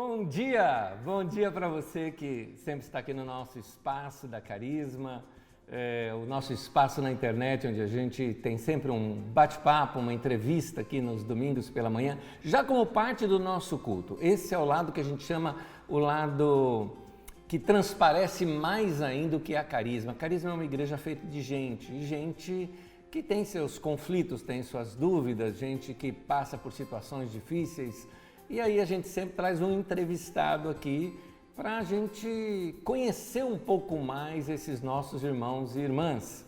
Bom dia para você que sempre está aqui no nosso espaço da Carisma, o nosso espaço na internet, onde a gente tem sempre um bate-papo, uma entrevista aqui nos domingos pela manhã, já como parte do nosso culto. Esse é o lado que a gente chama o lado que transparece mais ainda o que é a Carisma. A Carisma é uma igreja feita de gente que tem seus conflitos, tem suas dúvidas, gente que passa por situações difíceis. E aí a gente sempre traz um entrevistado aqui para a gente conhecer um pouco mais esses nossos irmãos e irmãs.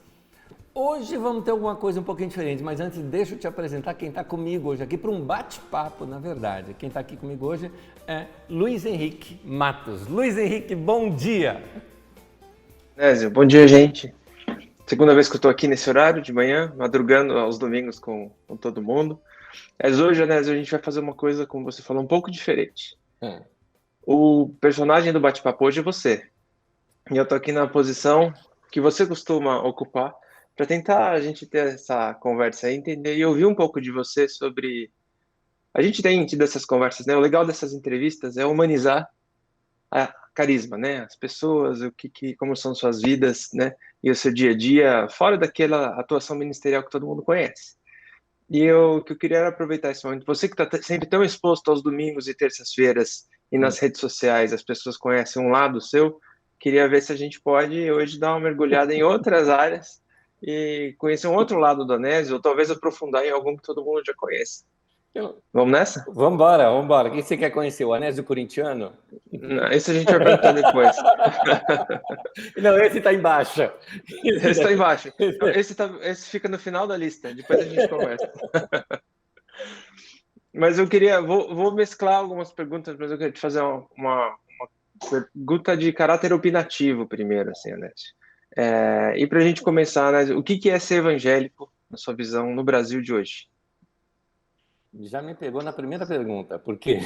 Hoje vamos ter alguma coisa um pouquinho diferente, mas antes deixa eu te apresentar quem está comigo hoje aqui para um bate-papo, na verdade. Quem está aqui comigo hoje é Luiz Henrique Matos. Luiz Henrique, bom dia! Nésio, bom dia, gente. Segunda vez que eu estou aqui nesse horário de manhã, madrugando aos domingos com todo mundo. Mas hoje, Nésio, a gente vai fazer uma coisa, como você falou, um pouco diferente. O personagem do bate-papo hoje é você. E eu estou aqui na posição que você costuma ocupar para tentar a gente ter essa conversa aí, entender e ouvir um pouco de você sobre... A gente tem tido essas conversas, né? O legal dessas entrevistas é humanizar a Carisma, né? As pessoas, como são suas vidas, né? E o seu dia a dia, fora daquela atuação ministerial que todo mundo conhece. E o que eu queria era aproveitar esse momento. Você que está sempre tão exposto aos domingos e terças-feiras e nas redes sociais, as pessoas conhecem um lado seu, queria ver se a gente pode hoje dar uma mergulhada em outras áreas e conhecer um outro lado do Anésio, ou talvez aprofundar em algum que todo mundo já conhece. Vamos nessa? Vamos embora. Quem você quer conhecer? O Anésio Corintiano? Não, esse a gente vai perguntar depois. Não, esse está embaixo. Esse está embaixo. Esse fica no final da lista, depois a gente conversa. Mas eu vou mesclar algumas perguntas, mas eu queria te fazer uma pergunta de caráter opinativo primeiro, assim, Anésio. E para a gente começar, Anésio, o que é ser evangélico, na sua visão, no Brasil de hoje? Já me pegou na primeira pergunta, porque...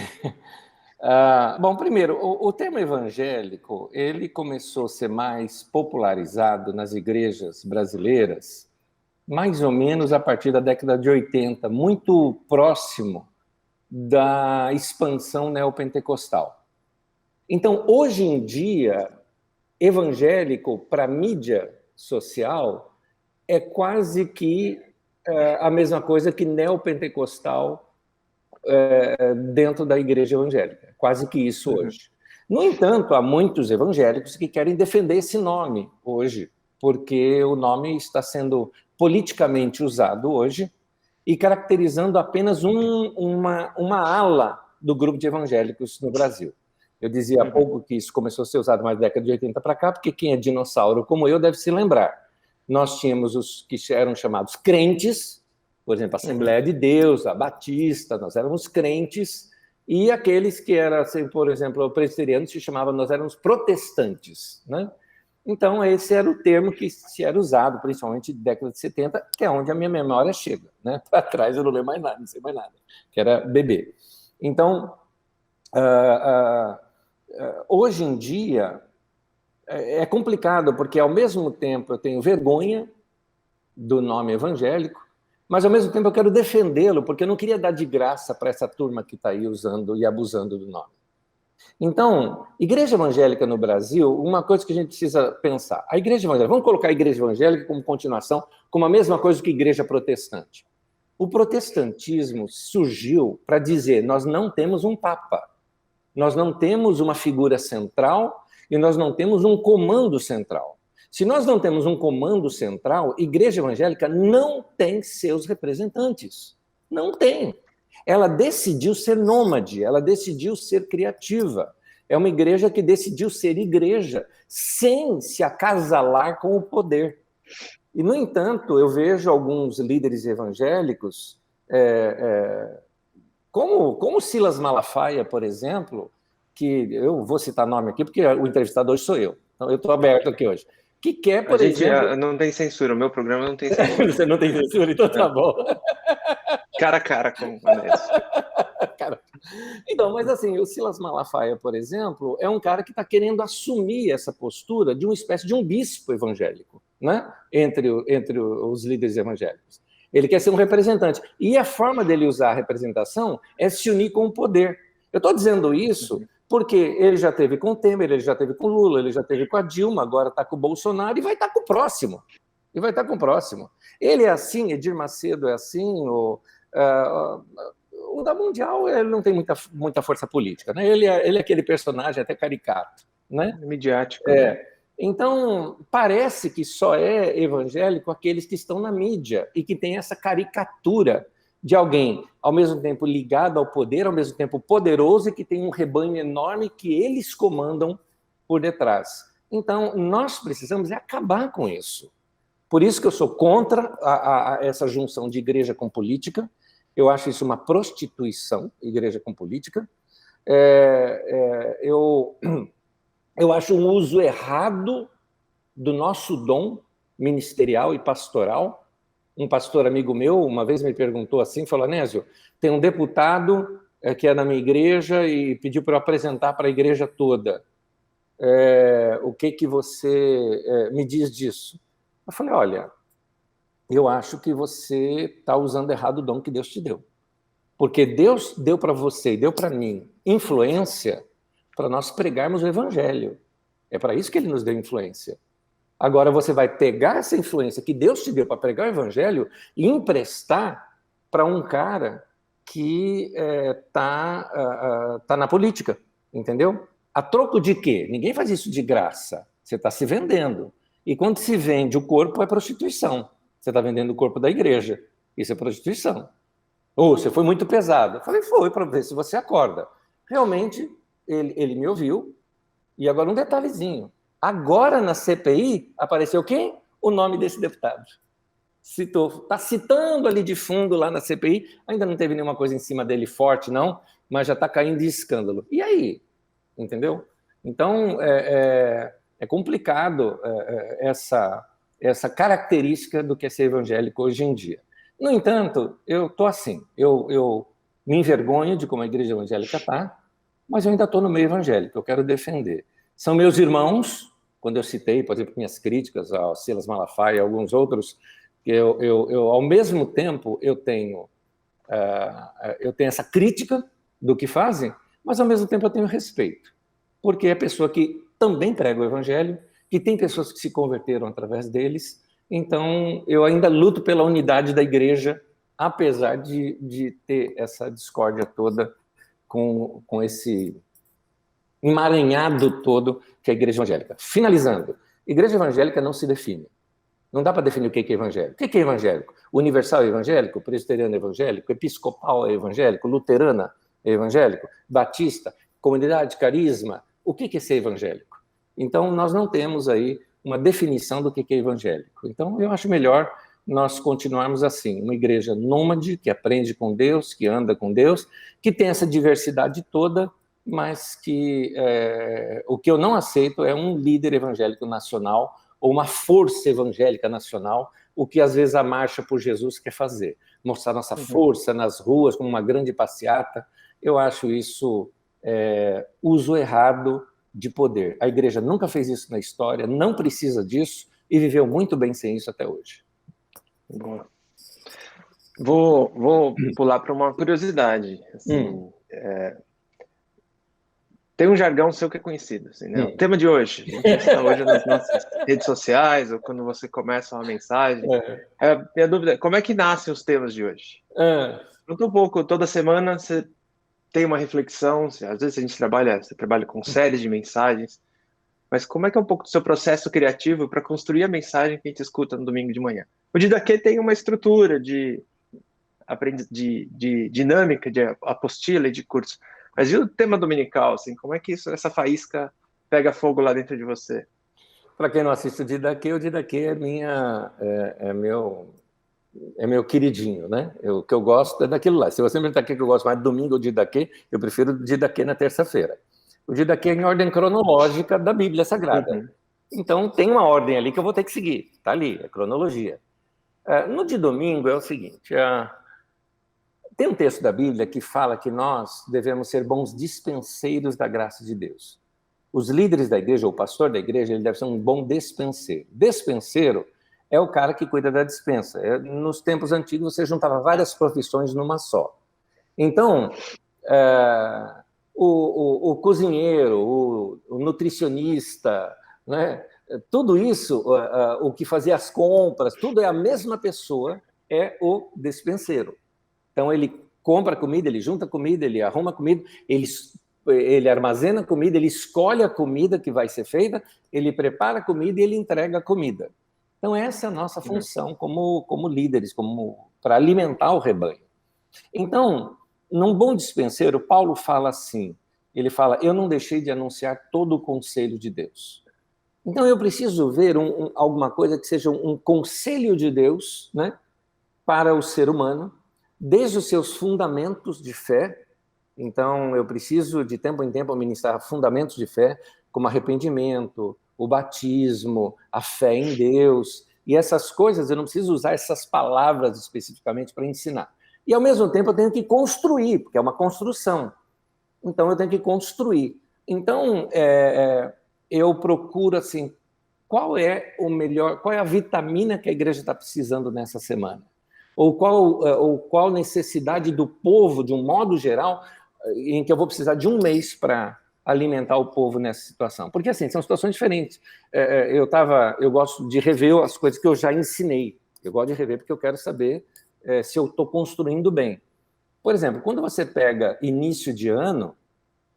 bom, primeiro, o termo evangélico, ele começou a ser mais popularizado nas igrejas brasileiras, mais ou menos a partir da década de 80, muito próximo da expansão neopentecostal. Então, hoje em dia, evangélico para a mídia social é quase que a mesma coisa que neopentecostal dentro da igreja evangélica, quase que isso hoje. No entanto, há muitos evangélicos que querem defender esse nome hoje, porque o nome está sendo politicamente usado hoje e caracterizando apenas uma ala do grupo de evangélicos no Brasil. Eu dizia há pouco que isso começou a ser usado mais da década de 80 para cá, porque quem é dinossauro como eu deve se lembrar. Nós tínhamos os que eram chamados crentes, por exemplo, a Assembleia de Deus, a Batista, nós éramos crentes, e aqueles que eram, assim, por exemplo, presbiterianos se chamavam, nós éramos protestantes, né? Então, esse era o termo que se era usado, principalmente na década de 70, que é onde a minha memória chega, né? Para trás eu não lembro mais nada, não sei mais nada, que era bebê. Então, hoje em dia, é complicado, porque ao mesmo tempo eu tenho vergonha do nome evangélico, mas ao mesmo tempo eu quero defendê-lo, porque eu não queria dar de graça para essa turma que está aí usando e abusando do nome. Então, igreja evangélica no Brasil, uma coisa que a gente precisa pensar, a igreja evangélica, vamos colocar a igreja evangélica como continuação, como a mesma coisa que a igreja protestante. O protestantismo surgiu para dizer, nós não temos um papa, nós não temos uma figura central e nós não temos um comando central. Se nós não temos um comando central, a igreja evangélica não tem seus representantes. Não tem. Ela decidiu ser nômade, ela decidiu ser criativa. É uma igreja que decidiu ser igreja, sem se acasalar com o poder. E, no entanto, eu vejo alguns líderes evangélicos, como Silas Malafaia, por exemplo, que eu vou citar nome aqui, porque o entrevistador hoje sou eu. Então, eu estou aberto aqui hoje. Que quer, por exemplo... não tem censura, o meu programa não tem censura. Você não tem censura? Então tá bom. Cara a cara com o Anésio. Então, mas assim, o Silas Malafaia, por exemplo, é um cara que está querendo assumir essa postura de uma espécie de um bispo evangélico, né? entre os líderes evangélicos. Ele quer ser um representante. E a forma dele usar a representação é se unir com o poder. Eu estou dizendo isso Porque ele já teve com o Temer, ele já teve com o Lula, ele já teve com a Dilma, agora está com o Bolsonaro e vai estar com o próximo. E vai estar com o próximo. Ele é assim, Edir Macedo é assim, o da Mundial ele não tem muita força política, né? Ele é aquele personagem até caricato, né? Midiático. Então, parece que só é evangélico aqueles que estão na mídia e que tem essa caricatura de alguém, ao mesmo tempo ligado ao poder, ao mesmo tempo poderoso e que tem um rebanho enorme que eles comandam por detrás. Então, nós precisamos acabar com isso. Por isso que eu sou contra essa junção de igreja com política. Eu acho isso uma prostituição, igreja com política. Eu acho um uso errado do nosso dom ministerial e pastoral. Um pastor amigo meu uma vez me perguntou assim, falou: Anésio, tem um deputado que é na minha igreja e pediu para eu apresentar para a igreja toda. O que você me diz disso? Eu falei: olha, eu acho que você está usando errado o dom que Deus te deu. Porque Deus deu para você e deu para mim influência para nós pregarmos o evangelho. É para isso que ele nos deu influência. Agora você vai pegar essa influência que Deus te deu para pregar o evangelho e emprestar para um cara que tá na política, entendeu? A troco de quê? Ninguém faz isso de graça. Você está se vendendo. E quando se vende o corpo, é prostituição. Você está vendendo o corpo da igreja. Isso é prostituição. Ou você foi muito pesado. Eu falei: foi, para ver se você acorda. Realmente, ele me ouviu. E agora um detalhezinho. Agora, na CPI, apareceu quem? O nome desse deputado. Está citando ali de fundo lá na CPI. Ainda não teve nenhuma coisa em cima dele forte, não, mas já está caindo de escândalo. E aí? Entendeu? Então, é complicado essa característica do que é ser evangélico hoje em dia. No entanto, eu estou assim, eu me envergonho de como a igreja evangélica está, mas eu ainda estou no meio evangélico, eu quero defender. São meus irmãos, quando eu citei, por exemplo, minhas críticas ao Silas Malafaia e alguns outros, eu ao mesmo tempo, eu tenho essa crítica do que fazem, mas ao mesmo tempo eu tenho respeito, porque é pessoa que também prega o evangelho, que tem pessoas que se converteram através deles, então eu ainda luto pela unidade da igreja, apesar de ter essa discórdia toda com esse emaranhado todo que é a igreja evangélica. Finalizando, igreja evangélica não se define. Não dá para definir o que é evangélico. O que é evangélico? Universal é evangélico? Presbiteriano é evangélico? Episcopal é evangélico? Luterana é evangélico? Batista? Comunidade? Carisma? O que é ser evangélico? Então, nós não temos aí uma definição do que é evangélico. Então, eu acho melhor nós continuarmos assim, uma igreja nômade, que aprende com Deus, que anda com Deus, que tem essa diversidade toda, mas que o que eu não aceito é um líder evangélico nacional ou uma força evangélica nacional, o que às vezes a Marcha por Jesus quer fazer, mostrar nossa força nas ruas como uma grande passeata. Eu acho isso uso errado de poder. A igreja nunca fez isso na história, não precisa disso e viveu muito bem sem isso até hoje. Bom. Vou pular para uma curiosidade. Assim, tem um jargão seu que é conhecido. Assim, né? O tema de hoje. A gente está hoje nas nossas redes sociais, ou quando você começa uma mensagem. A minha dúvida é, como é que nascem os temas de hoje? Conta um pouco, toda semana você tem uma reflexão, às vezes você trabalha com séries de mensagens, mas como é que é um pouco do seu processo criativo para construir a mensagem que a gente escuta no domingo de manhã? O Didaquê tem uma estrutura de dinâmica, de apostila e de curso. Mas e o tema dominical, assim, como é que essa faísca pega fogo lá dentro de você? Para quem não assiste o Didaquê é meu queridinho, né? O que eu gosto é daquilo lá. Se você me perguntar o que eu gosto mais, domingo ou Didaquê, eu prefiro o Didaquê na terça-feira. O Didaquê é em ordem cronológica da Bíblia Sagrada. Então, tem uma ordem ali que eu vou ter que seguir. Está ali, é cronologia. No de domingo é o seguinte, tem um texto da Bíblia que fala que nós devemos ser bons dispenseiros da graça de Deus. Os líderes da igreja, ou o pastor da igreja, ele deve ser um bom despenseiro. Despenseiro é o cara que cuida da despensa. Nos tempos antigos, você juntava várias profissões numa só. Então, o cozinheiro, o nutricionista, né? Tudo isso, o que fazia as compras, tudo é a mesma pessoa, é o despenseiro. Então, ele compra comida, ele junta comida, ele arruma comida, ele armazena comida, ele escolhe a comida que vai ser feita, ele prepara a comida e ele entrega a comida. Então, essa é a nossa função como líderes, para alimentar o rebanho. Então, num bom dispenseiro, Paulo fala assim, ele fala, eu não deixei de anunciar todo o conselho de Deus. Então, eu preciso ver alguma coisa que seja um conselho de Deus, né, para o ser humano, desde os seus fundamentos de fé. Então, eu preciso, de tempo em tempo, ministrar fundamentos de fé, como arrependimento, o batismo, a fé em Deus. E essas coisas, eu não preciso usar essas palavras especificamente para ensinar. E, ao mesmo tempo, eu tenho que construir, porque é uma construção. Então, eu tenho que construir. Então, eu procuro, assim, qual é a vitamina que a igreja está precisando nessa semana? Ou qual necessidade do povo, de um modo geral, em que eu vou precisar de um mês para alimentar o povo nessa situação. Porque, assim, são situações diferentes. Eu gosto de rever as coisas que eu já ensinei. Eu gosto de rever porque eu quero saber se eu estou construindo bem. Por exemplo, quando você pega início de ano,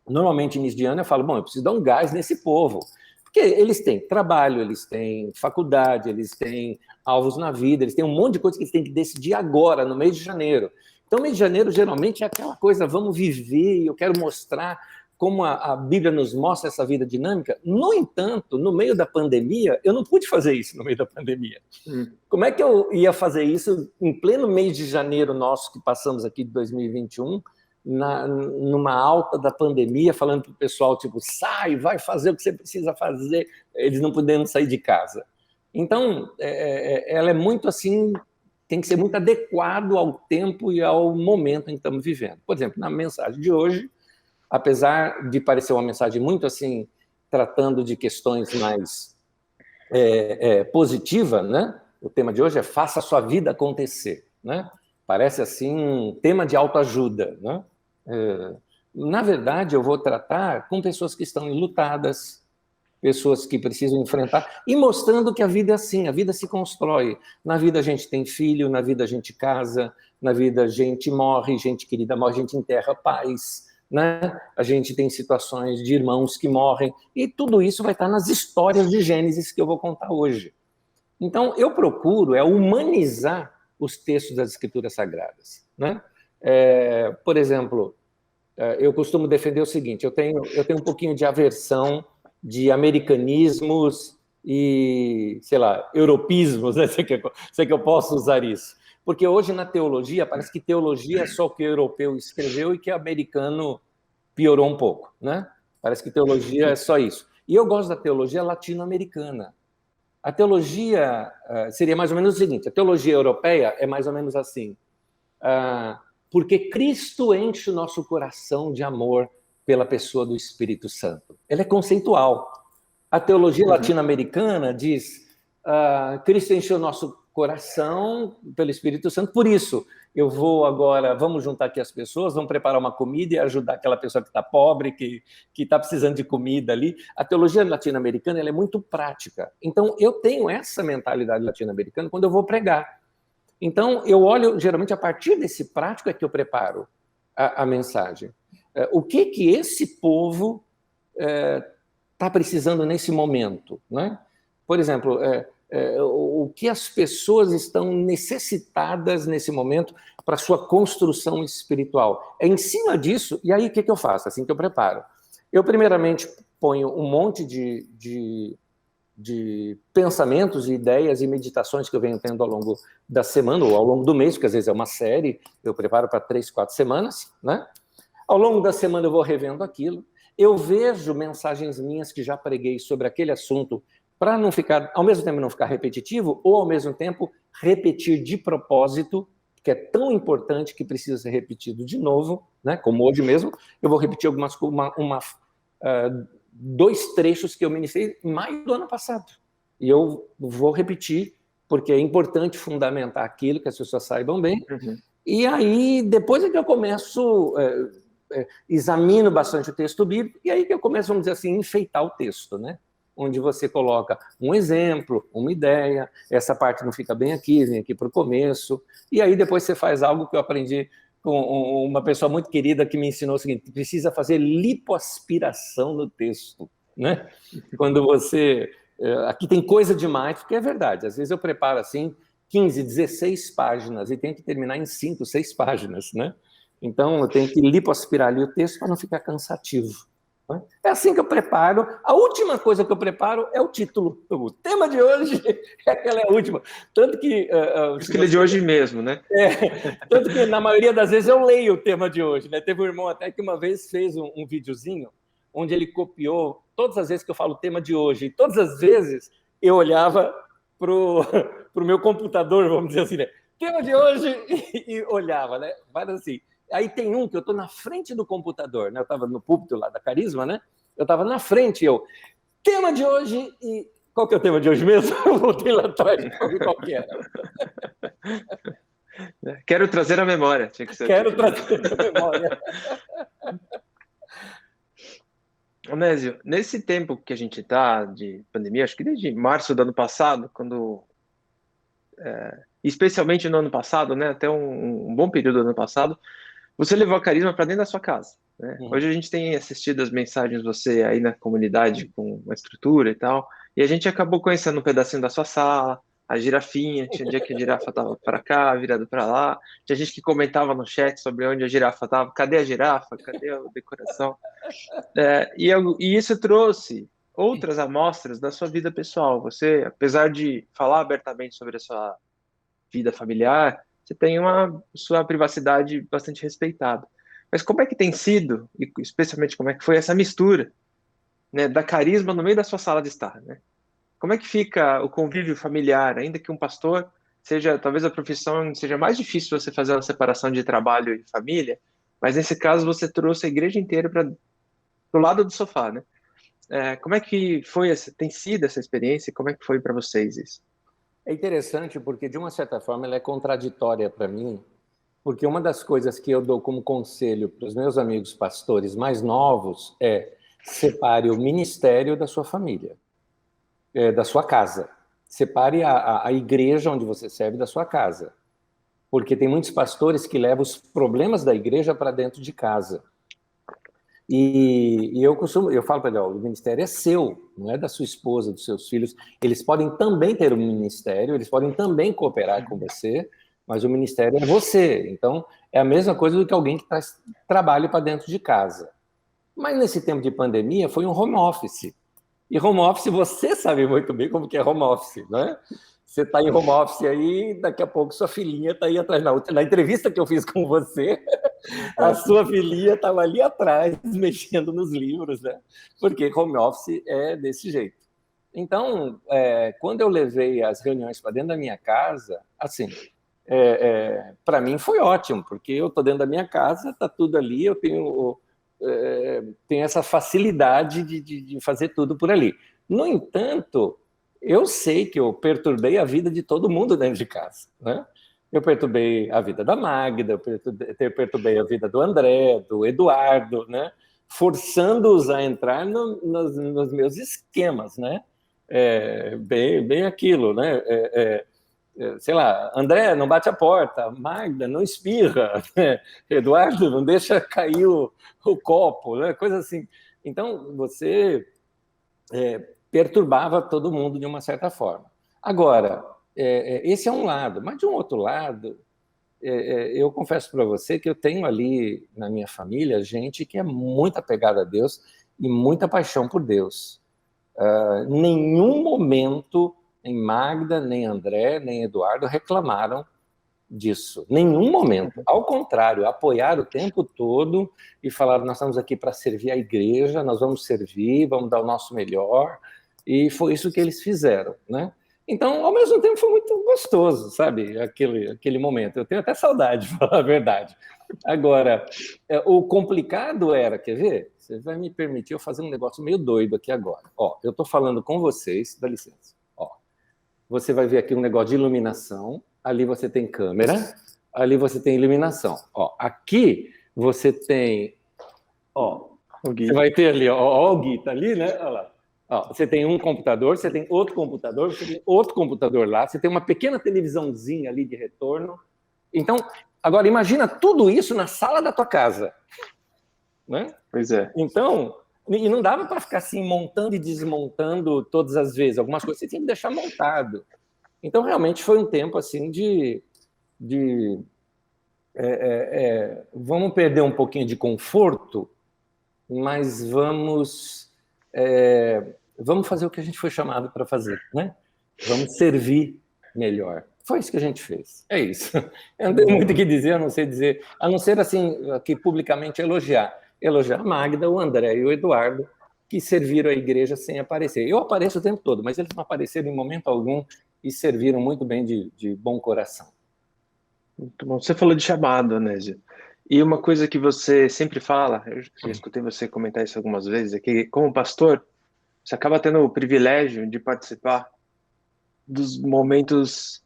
normalmente início de ano eu falo, bom, eu preciso dar um gás nesse povo. Porque eles têm trabalho, eles têm faculdade, eles têm alvos na vida, eles têm um monte de coisas que eles têm que decidir agora, no mês de janeiro. Então, mês de janeiro, geralmente, é aquela coisa, vamos viver, eu quero mostrar como a Bíblia nos mostra essa vida dinâmica. No entanto, no meio da pandemia, eu não pude fazer isso no meio da pandemia. Como é que eu ia fazer isso em pleno mês de janeiro nosso, que passamos aqui de 2021, numa alta da pandemia, falando para o pessoal, tipo, sai, vai fazer o que você precisa fazer, eles não podendo sair de casa. Então, ela é muito assim, tem que ser muito adequado ao tempo e ao momento em que estamos vivendo. Por exemplo, na mensagem de hoje, apesar de parecer uma mensagem muito assim, tratando de questões mais positiva, né? O tema de hoje é faça a sua vida acontecer, né? Parece assim um tema de autoajuda, né? Na verdade, eu vou tratar com pessoas que estão enlutadas, pessoas que precisam enfrentar, e mostrando que a vida é assim, a vida se constrói. Na vida a gente tem filho, na vida a gente casa, na vida a gente morre, gente querida morre, a gente enterra pais, né? A gente tem situações de irmãos que morrem, e tudo isso vai estar nas histórias de Gênesis que eu vou contar hoje. Então, eu procuro humanizar os textos das Escrituras Sagradas, né? Por exemplo, eu costumo defender o seguinte, eu tenho um pouquinho de aversão de americanismos e, sei lá, europeísmos, né? Sei que eu posso usar isso. Porque hoje na teologia, parece que teologia é só o que o europeu escreveu e que o americano piorou um pouco, né? Parece que teologia é só isso. E eu gosto da teologia latino-americana. A teologia seria mais ou menos o seguinte, a teologia europeia é mais ou menos assim, porque Cristo enche o nosso coração de amor pela pessoa do Espírito Santo. Ela é conceitual. A teologia latino-americana diz, Cristo encheu o nosso coração pelo Espírito Santo, por isso eu vou agora, vamos juntar aqui as pessoas, vamos preparar uma comida e ajudar aquela pessoa que está pobre, que está precisando de comida ali. A teologia latino-americana ela é muito prática. Então, eu tenho essa mentalidade latino-americana quando eu vou pregar. Então, eu olho, geralmente, a partir desse prático é que eu preparo a mensagem. O que esse povo está precisando nesse momento, né? Por exemplo, o que as pessoas estão necessitadas nesse momento para sua construção espiritual. É em cima disso, e aí o que eu faço? Assim que eu preparo. Eu, primeiramente, ponho um monte de pensamentos, ideias e meditações que eu venho tendo ao longo da semana, ou ao longo do mês, porque às vezes é uma série, eu preparo para 3, 4 semanas, né? Ao longo da semana eu vou revendo aquilo, eu vejo mensagens minhas que já preguei sobre aquele assunto, para não ficar, ao mesmo tempo não ficar repetitivo, ou ao mesmo tempo repetir de propósito, que é tão importante que precisa ser repetido de novo, né? Como hoje mesmo, eu vou repetir 2 trechos que eu ministrei em maio do ano passado. E eu vou repetir, porque é importante fundamentar aquilo, que as pessoas saibam bem. E aí, depois é que eu começo examino bastante o texto bíblico, e aí que eu começo, vamos dizer assim, a enfeitar o texto, né? Onde você coloca um exemplo, uma ideia, essa parte não fica bem aqui, vem aqui para o começo, e aí depois você faz algo que eu aprendi com uma pessoa muito querida que me ensinou o seguinte: precisa fazer lipoaspiração no texto, né? Quando você... Aqui tem coisa demais, porque é verdade, às vezes eu preparo assim 15, 16 páginas e tenho que terminar em 5, 6 páginas, né? Então eu tenho que lipoaspirar ali o texto para não ficar cansativo. É assim que eu preparo. A última coisa que eu preparo é o título. O tema de hoje é aquela última. Tanto que... Acho que ele é de hoje mesmo, né? Tanto que, na maioria das vezes, eu leio o tema de hoje. Né? Teve um irmão até que uma vez fez um videozinho onde ele copiou todas as vezes que eu falo o tema de hoje. E todas as vezes eu olhava para o meu computador, vamos dizer assim, né? Tema de hoje, e olhava, né? Vai assim... Aí tem um que eu estou na frente do computador, né? Eu estava no púlpito lá da Carisma, né? Eu estava na frente, tema de hoje, e qual que é o tema de hoje mesmo? Eu voltei lá atrás para ver qual que era. Quero trazer a memória. Tinha que ser Quero trazer a memória. Onésio, nesse tempo que a gente está de pandemia, acho que desde março do ano passado, quando... especialmente no ano passado, né? Até um bom período do ano passado, você levou a Carisma para dentro da sua casa, né? Hoje a gente tem assistido as mensagens de você aí na comunidade com uma estrutura e tal, e a gente acabou conhecendo um pedacinho da sua sala, a girafinha, tinha dia que a girafa estava para cá, virado para lá, tinha gente que comentava no chat sobre onde a girafa estava, cadê a girafa, cadê a decoração? E isso trouxe outras amostras da sua vida pessoal. Você, apesar de falar abertamente sobre a sua vida familiar, você tem uma sua privacidade bastante respeitada. Mas como é que tem sido, e especialmente como é que foi essa mistura, né, da Carisma no meio da sua sala de estar, né? Como é que fica o convívio familiar, ainda que um pastor seja, talvez a profissão seja mais difícil você fazer uma separação de trabalho e família, mas nesse caso você trouxe a igreja inteira para o lado do sofá, né? Como é que foi tem sido essa experiência? Como é que foi para vocês isso? É interessante porque, de uma certa forma, ela é contraditória para mim, porque uma das coisas que eu dou como conselho para os meus amigos pastores mais novos é: separe o ministério da sua família, da sua casa. Separe a igreja onde você serve da sua casa. Porque tem muitos pastores que levam os problemas da igreja para dentro de casa. E eu falo para ele: o ministério é seu, não é da sua esposa, dos seus filhos. Eles podem também ter um ministério, eles podem também cooperar com você, mas o ministério é você. Então, é a mesma coisa do que alguém que traz trabalho para dentro de casa. Mas nesse tempo de pandemia foi um home office. E home office, você sabe muito bem como que é home office, né? Você está em home office aí, daqui a pouco sua filhinha está aí atrás. Na entrevista que eu fiz com você, a sua filhinha estava ali atrás, mexendo nos livros, né? Porque home office é desse jeito. Então, quando eu levei as reuniões para dentro da minha casa, assim, para mim foi ótimo, porque eu estou dentro da minha casa, está tudo ali, eu tenho essa facilidade de fazer tudo por ali. No entanto, eu sei que eu perturbei a vida de todo mundo dentro de casa, né? Eu perturbei a vida da Magda, eu perturbei a vida do André, do Eduardo, né? Forçando-os a entrar nos meus esquemas, né? Bem aquilo, né? Sei lá, André, não bate a porta, Magda, não espirra, né? Eduardo, não deixa cair o copo, né? Coisa assim. Então, você perturbava todo mundo de uma certa forma. Agora, esse é um lado, mas de um outro lado, eu confesso para você que eu tenho ali na minha família gente que é muito apegada a Deus e muita paixão por Deus. Nenhum momento nem Magda, nem André, nem Eduardo reclamaram disso. Nenhum momento. Ao contrário, apoiaram o tempo todo e falaram: nós estamos aqui para servir a igreja, nós vamos servir, vamos dar o nosso melhor. E foi isso que eles fizeram, né? Então, ao mesmo tempo, foi muito gostoso, sabe? Aquele momento. Eu tenho até saudade, para falar a verdade. Agora, o complicado era, quer ver? Você vai me permitir eu fazer um negócio meio doido aqui agora. Ó, eu estou falando com vocês, dá licença. Ó, você vai ver aqui um negócio de iluminação, ali você tem câmera, ali você tem iluminação. Ó, aqui você tem Ó, O Gui. você vai ter ali, ó, o Gui tá ali, né? Olha lá. Ó, você tem um computador, você tem outro computador, você tem outro computador lá, você tem uma pequena televisãozinha ali de retorno. Então, agora imagina tudo isso na sala da tua casa, né? Pois é. Então, e não dava para ficar assim montando e desmontando todas as vezes. Algumas coisas você tinha que deixar montado. Então, realmente foi um tempo assim de vamos perder um pouquinho de conforto, mas vamos fazer o que a gente foi chamado para fazer, né? Vamos servir melhor. Foi isso que a gente fez. É isso. Eu não tenho muito o que dizer, a não ser assim, aqui publicamente elogiar a Magda, o André e o Eduardo, que serviram a igreja sem aparecer. Eu apareço o tempo todo, mas eles não apareceram em momento algum e serviram muito bem de bom coração. Muito bom. Você falou de chamado, Anésio. E uma coisa que você sempre fala, eu já escutei você comentar isso algumas vezes, é que como pastor, você acaba tendo o privilégio de participar dos momentos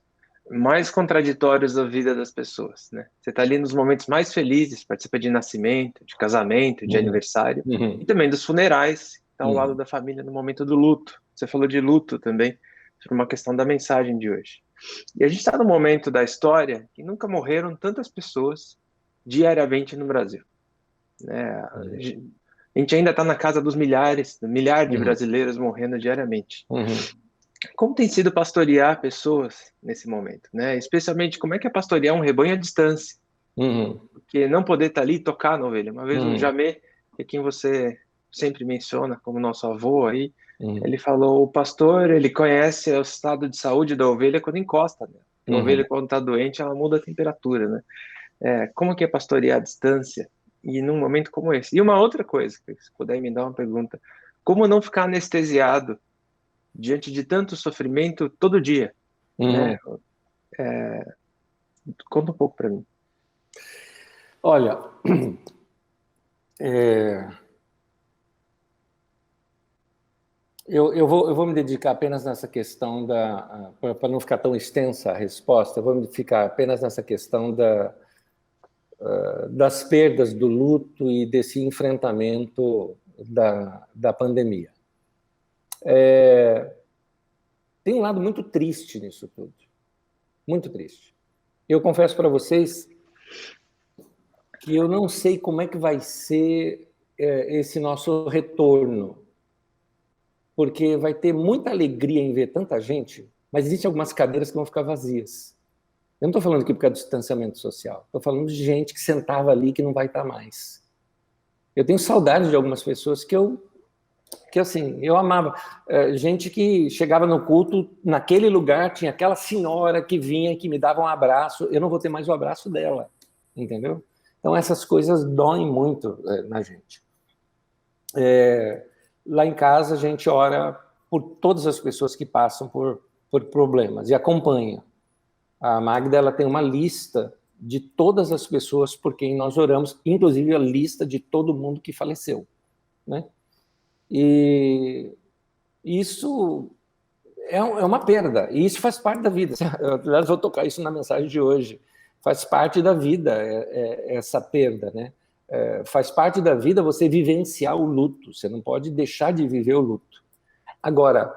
mais contraditórios da vida das pessoas, né? Você está ali nos momentos mais felizes, participa de nascimento, de casamento, de aniversário, e também dos funerais, está ao lado da família no momento do luto. Você falou de luto também, por uma questão da mensagem de hoje. E a gente está no momento da história que nunca morreram tantas pessoas diariamente no Brasil, né? A gente ainda está na casa dos milhares, milhares de brasileiros morrendo diariamente. Como tem sido pastorear pessoas nesse momento, né? Especialmente, como é que é pastorear um rebanho à distância? Porque não poder estar ali e tocar na ovelha. Uma vez o Jamé, que é quem você sempre menciona como nosso avô aí, ele falou, o pastor, ele conhece o estado de saúde da ovelha quando encosta, né? A ovelha, quando está doente, ela muda a temperatura, né? Como que é pastorear à distância e num momento como esse? E uma outra coisa, se puder me dar uma pergunta, como não ficar anestesiado diante de tanto sofrimento todo dia, né? Conta um pouco para mim. Olha, eu vou me dedicar apenas nessa questão para não ficar tão extensa a resposta, eu vou me ficar apenas nessa questão das perdas, do luto e desse enfrentamento da pandemia. Tem um lado muito triste nisso tudo, muito triste. Eu confesso para vocês que eu não sei como é que vai ser esse nosso retorno, porque vai ter muita alegria em ver tanta gente, mas existem algumas cadeiras que vão ficar vazias. Eu não estou falando aqui por causa do distanciamento social, estou falando de gente que sentava ali que não vai estar mais. Eu tenho saudade de algumas pessoas que assim, eu amava. Gente que chegava no culto, naquele lugar, tinha aquela senhora que vinha, que me dava um abraço, eu não vou ter mais o abraço dela, entendeu? Então, essas coisas doem muito na gente. Lá em casa, a gente ora por todas as pessoas que passam por problemas e acompanha. A Magda, ela tem uma lista de todas as pessoas por quem nós oramos, inclusive a lista de todo mundo que faleceu, né? E isso é uma perda, e isso faz parte da vida. Aliás, vou tocar isso na mensagem de hoje. Faz parte da vida essa perda, né? Faz parte da vida você vivenciar o luto, você não pode deixar de viver o luto. Agora,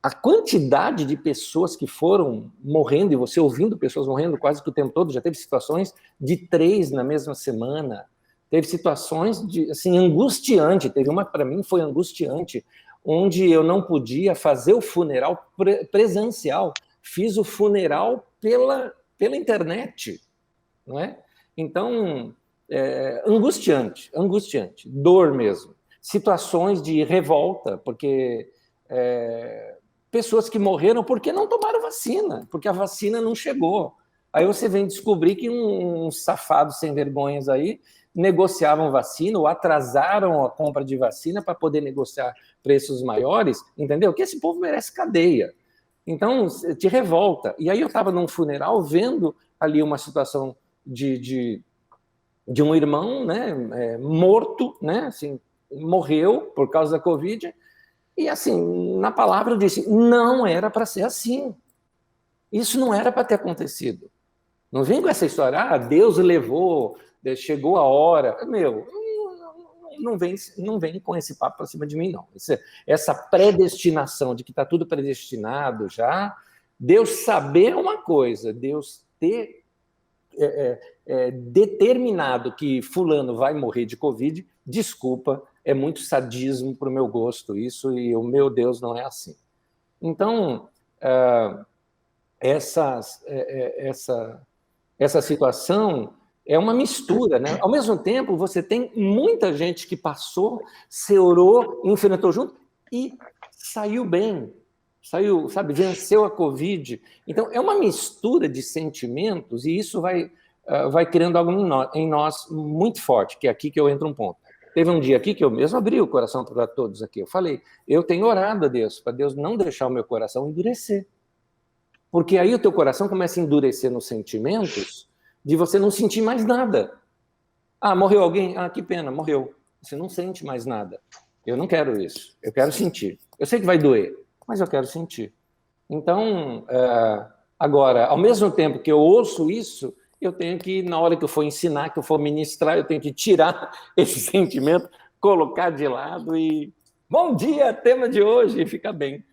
a quantidade de pessoas que foram morrendo, e você ouvindo pessoas morrendo quase que o tempo todo, já teve situações de 3 na mesma semana, teve situações assim, angustiante, teve uma para mim foi angustiante, onde eu não podia fazer o funeral presencial, fiz o funeral pela internet, não é? Então, angustiante, dor mesmo. Situações de revolta, porque pessoas que morreram porque não tomaram vacina, porque a vacina não chegou. Aí você vem descobrir que uns safados sem vergonhas aí negociavam vacina ou atrasaram a compra de vacina para poder negociar preços maiores, entendeu? Que esse povo merece cadeia. Então, te revolta. E aí eu estava num funeral vendo ali uma situação de um irmão, né, morto, né, assim, morreu por causa da Covid, e assim, na palavra eu disse, não era para ser assim. Isso não era para ter acontecido. Não vem com essa história, Deus levou, chegou a hora. Meu, não vem com esse papo para cima de mim, não. Essa predestinação de que está tudo predestinado já, Deus saber uma coisa, Deus ter determinado que fulano vai morrer de Covid, desculpa, é muito sadismo para o meu gosto isso, e o meu Deus não é assim. Então, essa situação é uma mistura, né? Ao mesmo tempo, você tem muita gente que passou, se orou, enfrentou junto e saiu bem, saiu, sabe, venceu a Covid. Então, é uma mistura de sentimentos e isso vai criando algo em nós muito forte, que é aqui que eu entro um ponto. Teve um dia aqui que eu mesmo abri o coração para todos aqui. Eu falei, eu tenho orado a Deus, para Deus não deixar o meu coração endurecer. Porque aí o teu coração começa a endurecer nos sentimentos de você não sentir mais nada. Ah, morreu alguém? Ah, que pena, morreu. Você não sente mais nada. Eu não quero isso. Eu quero sentir. Eu sei que vai doer, mas eu quero sentir. Então, agora, ao mesmo tempo que eu ouço isso, eu tenho que, na hora que eu for ensinar, que eu for ministrar, eu tenho que tirar esse sentimento, colocar de lado e... Bom dia, tema de hoje, e fica bem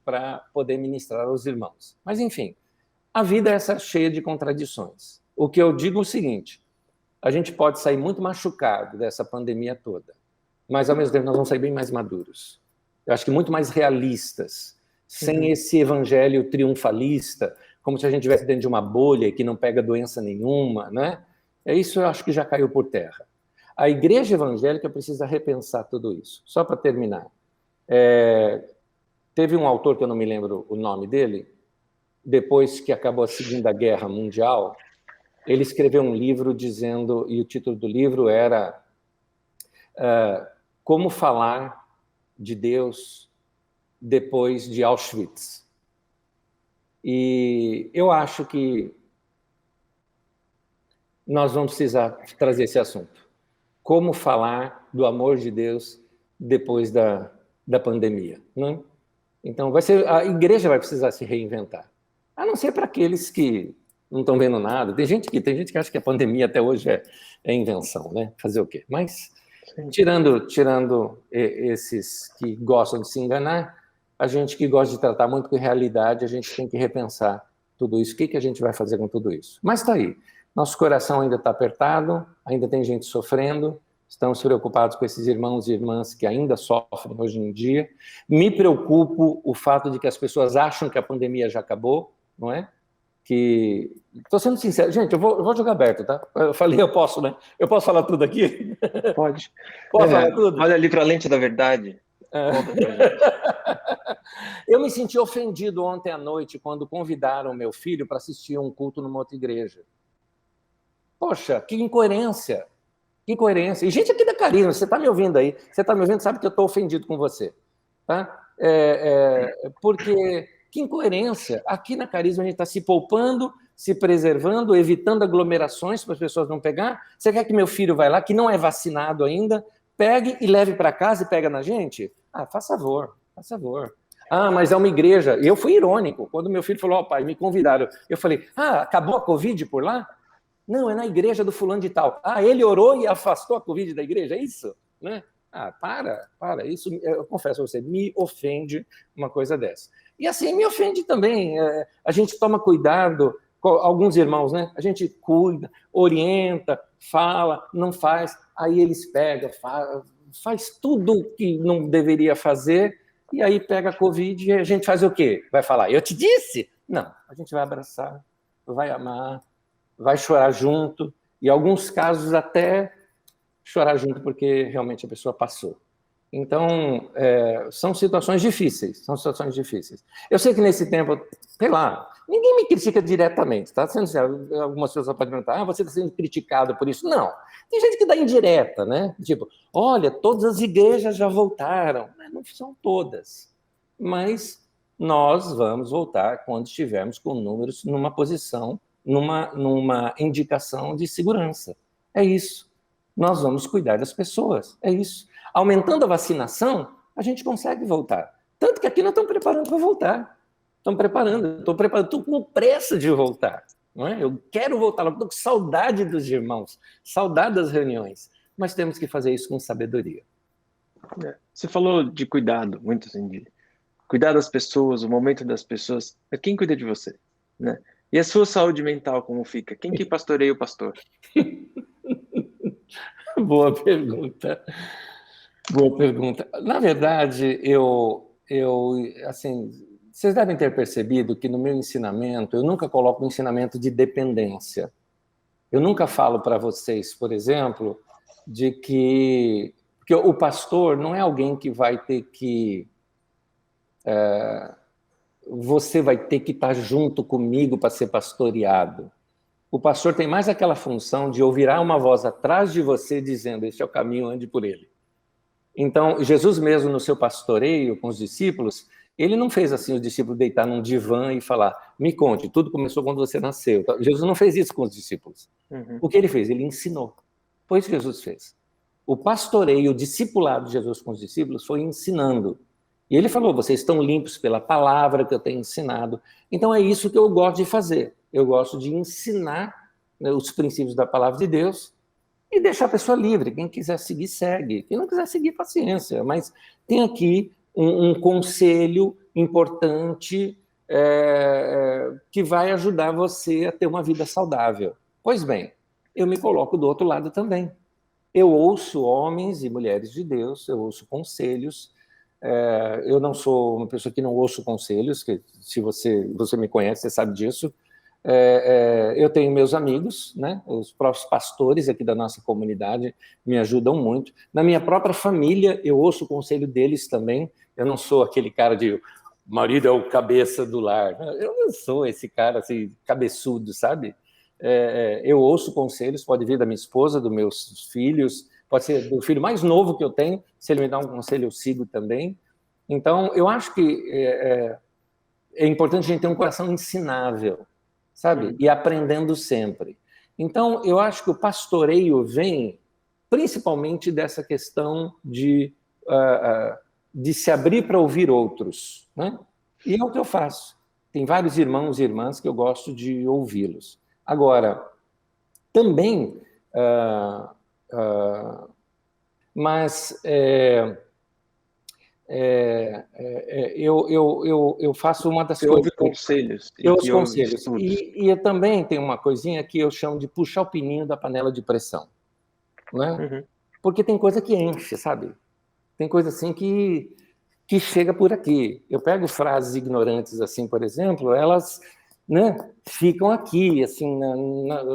para poder ministrar aos irmãos. Mas, enfim, a vida é essa cheia de contradições. O que eu digo é o seguinte, a gente pode sair muito machucado dessa pandemia toda, mas, ao mesmo tempo, nós vamos sair bem mais maduros. Eu acho que muito mais realistas, sem esse evangelho triunfalista, como se a gente estivesse dentro de uma bolha que não pega doença nenhuma, né? Isso eu acho que já caiu por terra. A igreja evangélica precisa repensar tudo isso. Só para terminar. Teve um autor, que eu não me lembro o nome dele, depois que acabou a Segunda Guerra Mundial, ele escreveu um livro dizendo, e o título do livro era Como Falar de Deus Depois de Auschwitz. E eu acho que nós vamos precisar trazer esse assunto. Como falar do amor de Deus depois da pandemia, né? Então, a igreja vai precisar se reinventar. A não ser para aqueles que não estão vendo nada. Tem gente que acha que a pandemia até hoje é invenção, né? Fazer o quê? Mas, tirando esses que gostam de se enganar, a gente que gosta de tratar muito com realidade, a gente tem que repensar tudo isso. O que a gente vai fazer com tudo isso? Mas está aí. Nosso coração ainda está apertado, ainda tem gente sofrendo, estamos preocupados com esses irmãos e irmãs que ainda sofrem hoje em dia. Me preocupa o fato de que as pessoas acham que a pandemia já acabou, não é? Estou sendo sincero. Gente, eu vou jogar aberto, tá? Eu falei, eu posso, né? Eu posso falar tudo aqui? Pode. Posso falar tudo? Olha ali para a lente da verdade. Eu me senti ofendido ontem à noite quando convidaram meu filho para assistir um culto numa outra igreja. Poxa, que incoerência! Que incoerência! E gente aqui da Carisma, você está me ouvindo aí? Você está me ouvindo, sabe que eu estou ofendido com você. Tá? Porque, que incoerência! Aqui na Carisma a gente está se poupando, se preservando, evitando aglomerações para as pessoas não pegar. Você quer que meu filho vá lá, que não é vacinado ainda, pegue e leve para casa e pega na gente? Ah, faz favor, faz favor. Ah, mas é uma igreja. E eu fui irônico. Quando meu filho falou, pai, me convidaram. Eu falei, acabou a Covid por lá? Não, é na igreja do fulano de tal. Ah, ele orou e afastou a Covid da igreja, é isso? Né? Ah, para. Isso, eu confesso a você, me ofende uma coisa dessa. E assim, me ofende também. A gente toma cuidado, alguns irmãos, né? A gente cuida, orienta, fala, não faz, aí eles pegam, faz tudo que não deveria fazer, e aí pega a Covid e a gente faz o quê? Vai falar, eu te disse? Não, a gente vai abraçar, vai amar, vai chorar junto, e em alguns casos até chorar junto, porque realmente a pessoa passou. Então, são situações difíceis, Eu sei que nesse tempo, sei lá, ninguém me critica diretamente, tá? Algumas pessoas podem perguntar, você está sendo criticado por isso? Não, tem gente que dá indireta, né? Tipo, olha, todas as igrejas já voltaram. Não são todas, mas nós vamos voltar quando estivermos com números numa posição, numa indicação de segurança. É isso. Nós vamos cuidar das pessoas, é isso. Aumentando a vacinação, a gente consegue voltar. Tanto que aqui nós estamos preparando para voltar. Estou com pressa de voltar. Não é? Eu quero voltar, estou com saudade dos irmãos, saudade das reuniões. mas temos que fazer isso com sabedoria. Você falou de cuidado, muito assim, de cuidar das pessoas, o momento das pessoas. Mas quem cuida de você, né? E a sua saúde mental, como fica? Quem que pastoreia o pastor? Boa pergunta. Boa pergunta. Na verdade, assim, vocês devem ter percebido que no meu ensinamento, eu nunca coloco um ensinamento de dependência. Eu nunca falo para vocês, por exemplo, de que o pastor não é alguém que vai ter que você vai ter que estar junto comigo para ser pastoreado. O pastor tem mais aquela função de ouvir uma voz atrás de você dizendo: este é o caminho, ande por ele. Então, Jesus mesmo, no seu pastoreio com os discípulos, ele não fez assim os discípulos deitar num divã e falar: me conte, tudo começou quando você nasceu. Jesus não fez isso com os discípulos. O que ele fez? Ele ensinou. Foi isso que Jesus fez. O pastoreio, o discipulado de Jesus com os discípulos foi ensinando. E ele falou: vocês estão limpos pela palavra que eu tenho ensinado. Então é isso que eu gosto de fazer. Eu gosto de ensinar, né, os princípios da palavra de Deus e deixar a pessoa livre. Quem quiser seguir, segue. Quem não quiser seguir, paciência. Mas tem aqui um conselho importante que vai ajudar você a ter uma vida saudável. Pois bem, eu me coloco do outro lado também. Eu ouço homens e mulheres de Deus, eu ouço conselhos. Eu não sou uma pessoa que não ouço conselhos, que se você me conhece, você sabe disso. Eu tenho meus amigos, né? Os próprios pastores aqui da nossa comunidade me ajudam muito. Na minha própria família, eu ouço o conselho deles também. Eu não sou aquele cara de marido é o cabeça do lar. Eu não sou esse cara assim, cabeçudo, sabe? Eu ouço conselhos, pode vir da minha esposa, dos meus filhos, pode ser do filho mais novo que eu tenho. Se ele me dá um conselho, eu sigo também. Então, eu acho que é importante a gente ter um coração ensinável, sabe? E aprendendo sempre. Então, eu acho que o pastoreio vem principalmente dessa questão de se abrir para ouvir outros, né? E é o que eu faço. Tem vários irmãos e irmãs que eu gosto de ouvi-los. Agora, também, mas eu faço uma das coisas... Você ouve conselhos. Eu ouço conselhos. E eu também tenho uma coisinha que eu chamo de puxar o pininho da panela de pressão, né? Porque tem coisa que enche, sabe? Tem coisa assim que chega por aqui. Eu pego frases ignorantes assim, por exemplo, elas, né, ficam aqui, assim,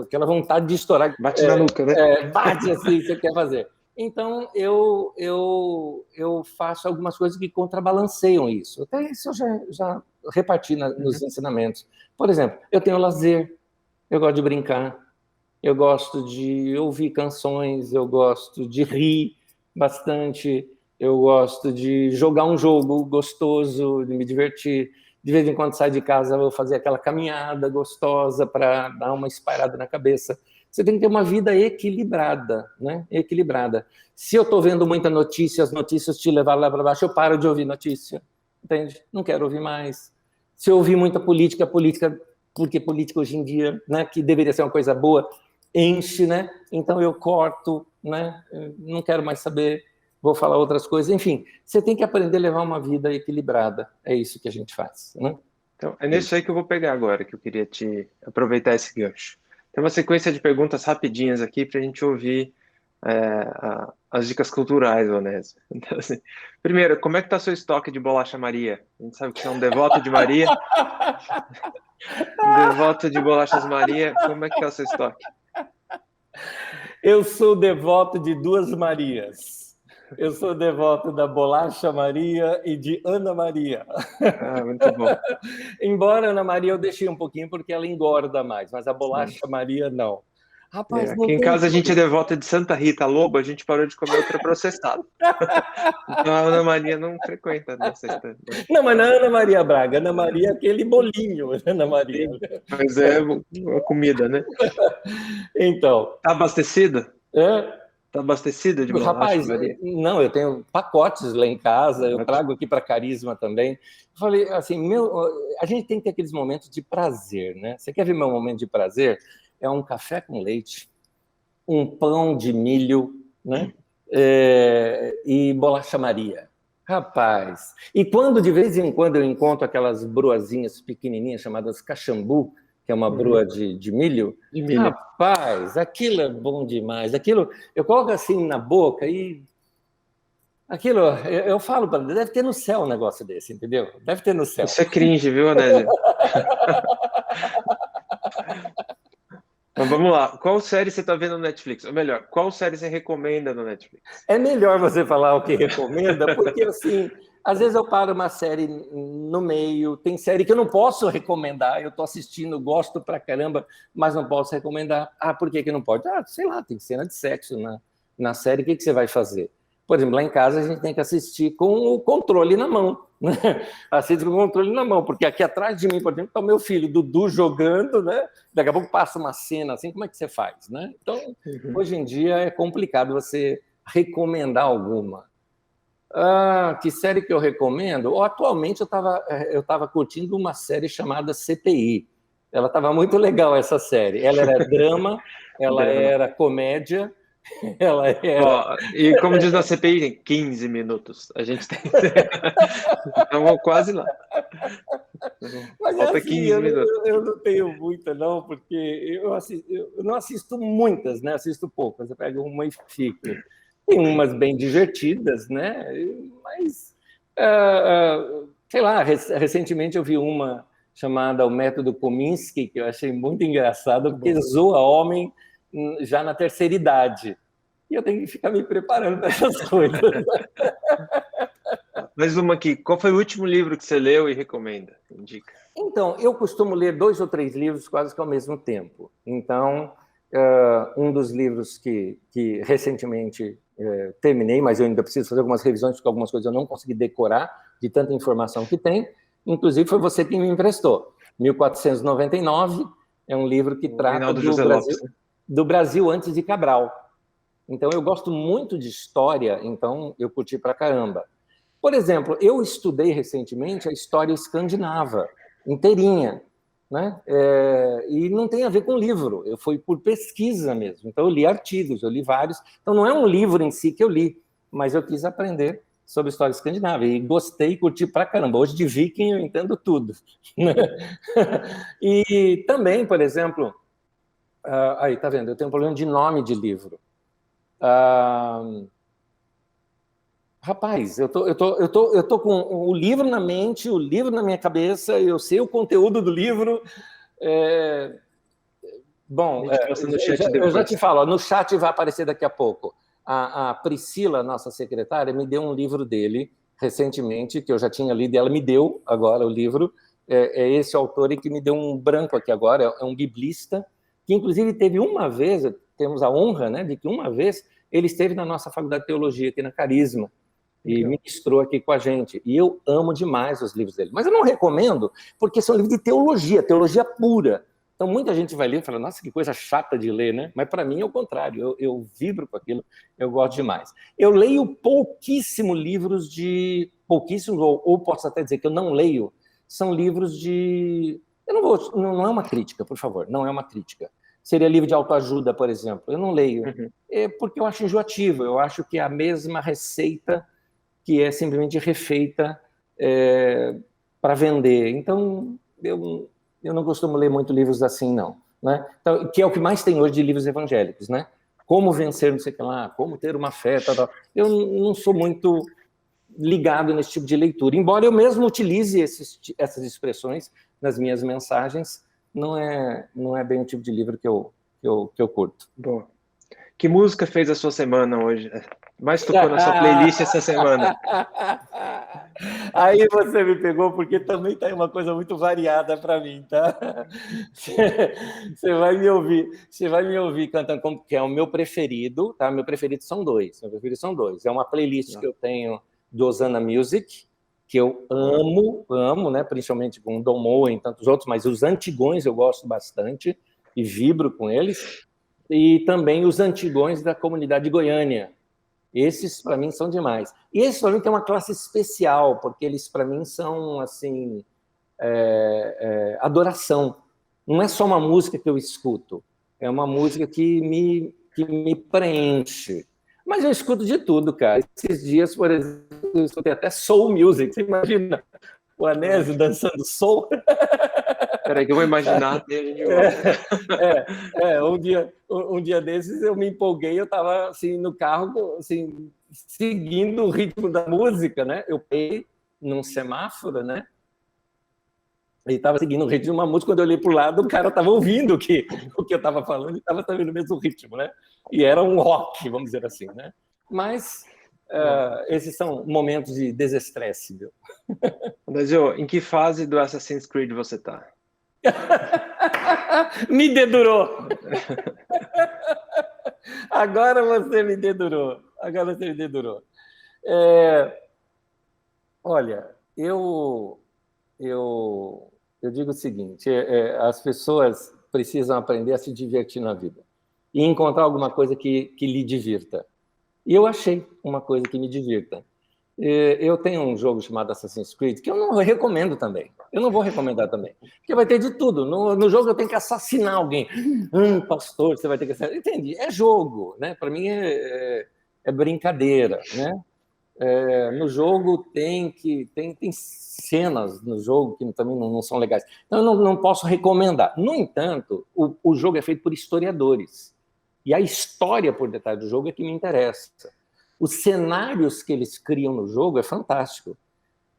aquela vontade de estourar. Bate na nuca, né? Bate assim, você quer fazer. Então, eu faço algumas coisas que contrabalanceiam isso. Até isso eu já reparti nos ensinamentos. Por exemplo, eu tenho lazer, eu gosto de brincar, eu gosto de ouvir canções, eu gosto de rir bastante, eu gosto de jogar um jogo gostoso, de me divertir. De vez em quando saio de casa, eu vou fazer aquela caminhada gostosa para dar uma espalhada na cabeça. Você tem que ter uma vida equilibrada, né? Equilibrada. Se eu estou vendo muita notícia, as notícias te levaram lá para baixo, eu paro de ouvir notícia, entende? Não quero ouvir mais. Se eu ouvir muita política, porque política hoje em dia, né, que deveria ser uma coisa boa, enche, né? Então eu corto, né? Não quero mais saber, vou falar outras coisas. Enfim, você tem que aprender a levar uma vida equilibrada. É isso que a gente faz, né? Então, é nisso aí que eu vou pegar agora, que eu queria te aproveitar esse gancho. Tem uma sequência de perguntas rapidinhas aqui para a gente ouvir as dicas culturais, Onésio. Então, assim, primeiro, como é que está seu estoque de bolacha Maria? A gente sabe que você é um devoto de Maria. Um devoto de bolachas Maria. Como é que está o seu estoque? Eu sou devoto de duas Marias. Eu sou devoto da bolacha Maria e de Ana Maria. Muito bom. Embora Ana Maria eu deixei um pouquinho porque ela engorda mais, mas a bolacha Maria não. Rapaz, aqui em casa a gente é devoto de Santa Rita Lobo, a gente parou de comer ultraprocessado. Então a Ana Maria não frequenta. Não, mas na Ana Maria Braga, Ana Maria é aquele bolinho, Ana Maria. Mas é uma comida, né? Então. Tá abastecido? Tá abastecido de bolacha, rapaz, Maria? Não, eu tenho pacotes lá em casa, eu trago aqui para Carisma também. Eu falei assim, a gente tem que ter aqueles momentos de prazer, né? Você quer ver meu momento de prazer? É um café com leite, um pão de milho, né? E Bolacha Maria. Rapaz, e quando de vez em quando eu encontro aquelas broazinhas pequenininhas chamadas cachambu, que é uma broa de milho, De milho. rapaz, aquilo é bom demais. Aquilo eu coloco assim na boca e aquilo eu falo para deve ter no céu um negócio desse, entendeu? Deve ter no céu. Isso é cringe, viu, Onésio? Mas vamos lá. Qual série você está vendo no Netflix? Ou melhor, qual série você recomenda no Netflix? É melhor você falar o que recomenda, porque assim, às vezes eu paro uma série no meio, tem série que eu não posso recomendar, eu estou assistindo, gosto pra caramba, mas não posso recomendar. Ah, por que que não pode? Ah, sei lá, tem cena de sexo na série, o que que você vai fazer? Por exemplo, lá em casa a gente tem que assistir com o controle na mão, né? Assiste com o controle na mão, porque aqui atrás de mim, por exemplo, está o meu filho, Dudu, jogando, né? Daqui a pouco passa uma cena assim, como é que você faz, né? Então, hoje em dia é complicado você recomendar alguma. Ah, que série que eu recomendo? Atualmente eu tava curtindo uma série chamada CPI. Ela estava muito legal, essa série. Ela era drama, ela Drama. era comédia, ela era... Ó, e como diz na CPI, tem 15 minutos. A gente tem. Estamos quase lá. Mas é Falta assim, 15 minutos. eu não tenho muita, não, porque eu não assisto muitas, né? Assisto poucas. Eu pego uma e fico. Tem umas bem divertidas, né? Mas, sei lá, recentemente eu vi uma chamada O Método Kominsky, que eu achei muito engraçado, porque zoa homem já na terceira idade. E eu tenho que ficar me preparando para essas coisas. Mais uma aqui. Qual foi o último livro que você leu e recomenda? Indica. Então, eu costumo ler 2 ou 3 livros quase que ao mesmo tempo. Então, um dos livros que recentemente terminei, mas eu ainda preciso fazer algumas revisões, porque algumas coisas eu não consegui decorar de tanta informação que tem, inclusive foi você quem me emprestou. 1499 é um livro que trata Reinaldo José Lopes, né? do Brasil antes de Cabral. Então, eu gosto muito de história, então eu curti pra caramba. Por exemplo, eu estudei recentemente a história escandinava, inteirinha, né? E não tem a ver com livro, eu fui por pesquisa mesmo. Então, eu li artigos, eu li vários. Então, não é um livro em si que eu li, mas eu quis aprender sobre história escandinava e gostei e curti pra caramba. Hoje, de Viking, eu entendo tudo. Né? E também, por exemplo, aí, tá vendo? Eu tenho um problema de nome de livro. Rapaz, eu tô com o livro na mente, o livro na minha cabeça, eu sei o conteúdo do livro. Bom, eu já te falo, no chat vai aparecer daqui a pouco. A Priscila, nossa secretária, me deu um livro dele recentemente, que eu já tinha lido, e ela me deu agora o livro. É esse autor e que me deu um branco aqui agora, é um biblista, que inclusive teve uma vez, temos a honra, né, de que uma vez ele esteve na nossa faculdade de teologia aqui na Carisma, e ministrou aqui com a gente. E eu amo demais os livros dele. Mas eu não recomendo, porque são livros de teologia, teologia pura. Então, muita gente vai ler e fala, nossa, que coisa chata de ler, né? Mas, para mim, é o contrário. Eu vibro com aquilo, eu gosto demais. Eu leio pouquíssimos livros de... Pouquíssimos, ou posso até dizer que eu não leio, são livros de... Eu não vou... Não é uma crítica, por favor, não é uma crítica. Seria livro de autoajuda, por exemplo. Eu não leio, porque eu acho enjoativo. Eu acho que é a mesma receita que é simplesmente refeita para vender. Então, eu não costumo ler muito livros assim, não. Né? Então, que é o que mais tem hoje de livros evangélicos, né? Como vencer, não sei o que lá, como ter uma fé, tal. Eu não sou muito ligado nesse tipo de leitura, embora eu mesmo utilize essas expressões nas minhas mensagens, não é bem o tipo de livro que eu curto. Bom. Que música fez a sua semana hoje? Mais tocou na sua playlist essa semana? Aí você me pegou, porque também tá uma coisa muito variada para mim, tá? Você vai me ouvir cantando como que é o meu preferido, tá? Meu preferido são dois. É uma playlist que eu tenho do Osana Music, que eu amo, né? Principalmente com Don Moen e tantos outros, mas os antigões eu gosto bastante e vibro com eles. E também os antigões da comunidade de Goiânia. Esses, para mim, são demais. E esses, para mim, têm uma classe especial, porque eles, para mim, são, assim, adoração. Não é só uma música que eu escuto, é uma música que me preenche. Mas eu escuto de tudo, cara. Esses dias, por exemplo, eu escutei até soul music. Você imagina o Anésio dançando soul? Peraí, que eu vou imaginar até a gente volta. Um dia desses eu me empolguei, eu estava assim, no carro, assim, seguindo o ritmo da música, né? Eu parei num semáforo, né? E estava seguindo o ritmo de uma música, quando eu olhei para o lado, o cara estava ouvindo o que eu estava falando e estava também no mesmo ritmo, né? E era um rock, vamos dizer assim, né? Mas esses são momentos de desestresse, viu? Brasil, em que fase do Assassin's Creed você está? Me dedurou! Agora você me dedurou. Agora você me dedurou. Olha, eu digo o seguinte: as pessoas precisam aprender a se divertir na vida e encontrar alguma coisa que lhe divirta. E eu achei uma coisa que me divirta. Eu tenho um jogo chamado Assassin's Creed que eu não recomendo também. Eu não vou recomendar também. Porque vai ter de tudo. No jogo eu tenho que assassinar alguém. Pastor, você vai ter que assassinar. Entendi. É jogo, né? Para mim é brincadeira, né? No jogo tem cenas no jogo que também não são legais. Então eu não posso recomendar. No entanto, o jogo é feito por historiadores. E a história por detrás do jogo é que me interessa. Os cenários que eles criam no jogo é fantástico.